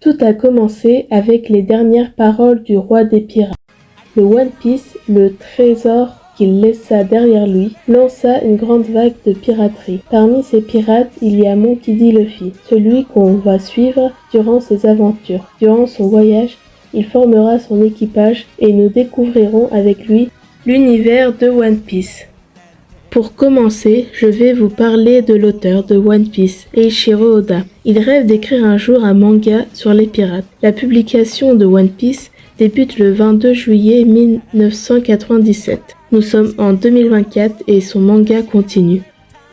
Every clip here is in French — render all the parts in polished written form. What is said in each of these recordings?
Tout a commencé avec les dernières paroles du roi des pirates. Le One Piece, le trésor qu'il laissa derrière lui, lança une grande vague de piraterie. Parmi ces pirates, il y a Monkey D. Luffy, celui qu'on va suivre durant ses aventures. Durant son voyage, il formera son équipage et nous découvrirons avec lui l'univers de One Piece. Pour commencer, je vais vous parler de l'auteur de One Piece, Eiichiro Oda. Il rêve d'écrire un jour un manga sur les pirates. La publication de One Piece débute le 22 juillet 1997. Nous sommes en 2024 et son manga continue.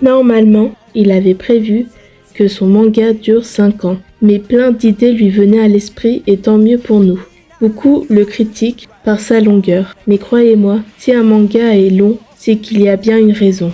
Normalement, il avait prévu que son manga dure 5 ans, mais plein d'idées lui venaient à l'esprit et tant mieux pour nous. Beaucoup le critiquent par sa longueur, mais croyez-moi, si un manga est long, c'est qu'il y a bien une raison.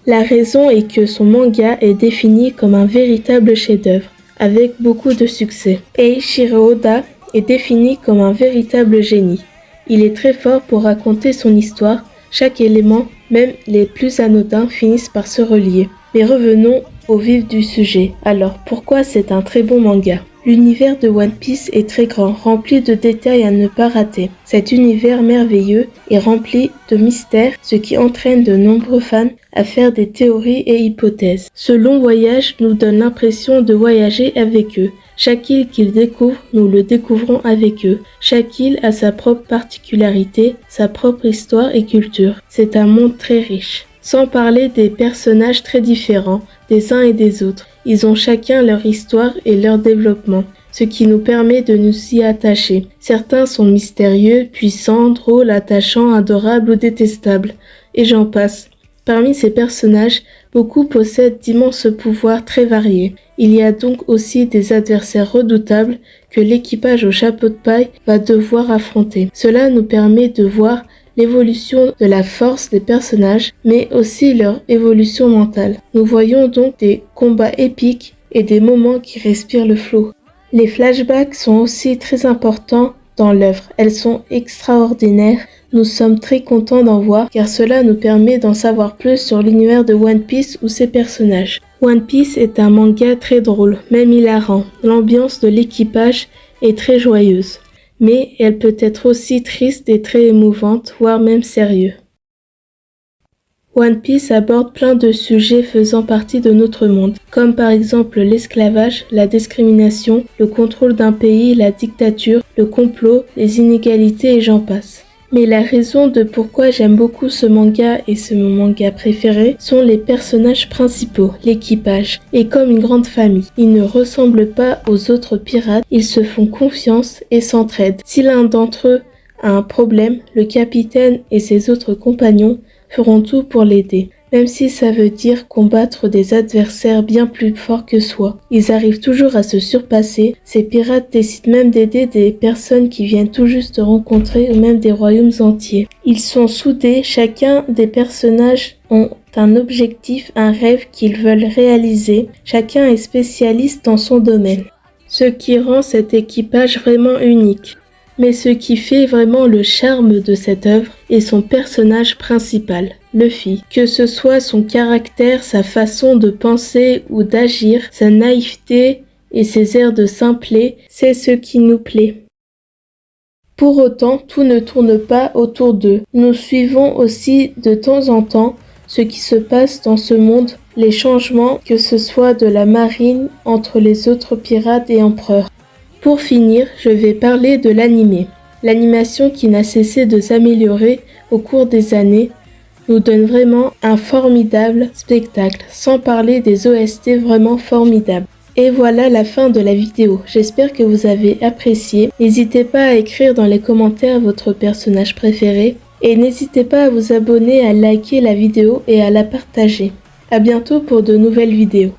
La raison est que son manga est défini comme un véritable chef-d'œuvre, avec beaucoup de succès. Eiichiro Oda est défini comme un véritable génie. Il est très fort pour raconter son histoire, chaque élément, même les plus anodins, finissent par se relier. Mais revenons au vif du sujet. Alors, pourquoi c'est un très bon manga ? L'univers de One Piece est très grand, rempli de détails à ne pas rater. Cet univers merveilleux est rempli de mystères, ce qui entraîne de nombreux fans à faire des théories et hypothèses. Ce long voyage nous donne l'impression de voyager avec eux. Chaque île qu'ils découvrent, nous le découvrons avec eux. Chaque île a sa propre particularité, sa propre histoire et culture. C'est un monde très riche. Sans parler des personnages très différents des uns et des autres. Ils ont chacun leur histoire et leur développement, ce qui nous permet de nous y attacher. Certains sont mystérieux, puissants, drôles, attachants, adorables ou détestables, et j'en passe. Parmi ces personnages, beaucoup possèdent d'immenses pouvoirs très variés. Il y a donc aussi des adversaires redoutables que l'équipage au chapeau de paille va devoir affronter. Cela nous permet de voir l'évolution de la force des personnages, mais aussi leur évolution mentale. Nous voyons donc des combats épiques et des moments qui respirent le flow. Les flashbacks sont aussi très importants dans l'œuvre. Elles sont extraordinaires. Nous sommes très contents d'en voir car cela nous permet d'en savoir plus sur l'univers de One Piece ou ses personnages. One Piece est un manga très drôle, même hilarant. L'ambiance de l'équipage est très joyeuse. Mais elle peut être aussi triste et très émouvante, voire même sérieux. One Piece aborde plein de sujets faisant partie de notre monde, comme par exemple l'esclavage, la discrimination, le contrôle d'un pays, la dictature, le complot, les inégalités et j'en passe. Mais la raison de pourquoi j'aime beaucoup ce manga et c'est mon manga préféré sont les personnages principaux, l'équipage, et comme une grande famille. Ils ne ressemblent pas aux autres pirates, ils se font confiance et s'entraident. Si l'un d'entre eux a un problème, le capitaine et ses autres compagnons feront tout pour l'aider. Même si ça veut dire combattre des adversaires bien plus forts que soi. Ils arrivent toujours à se surpasser. Ces pirates décident même d'aider des personnes qui viennent tout juste de rencontrer ou même des royaumes entiers. Ils sont soudés, chacun des personnages ont un objectif, un rêve qu'ils veulent réaliser. Chacun est spécialiste dans son domaine. Ce qui rend cet équipage vraiment unique. Mais ce qui fait vraiment le charme de cette œuvre est son personnage principal, Luffy. Que ce soit son caractère, sa façon de penser ou d'agir, sa naïveté et ses airs de simplet, c'est ce qui nous plaît. Pour autant, tout ne tourne pas autour d'eux. Nous suivons aussi de temps en temps ce qui se passe dans ce monde, les changements, que ce soit de la marine entre les autres pirates et empereurs. Pour finir, je vais parler de l'anime. L'animation qui n'a cessé de s'améliorer au cours des années nous donne vraiment un formidable spectacle, sans parler des OST vraiment formidables. Et voilà la fin de la vidéo. J'espère que vous avez apprécié. N'hésitez pas à écrire dans les commentaires votre personnage préféré. Et n'hésitez pas à vous abonner, à liker la vidéo et à la partager. À bientôt pour de nouvelles vidéos.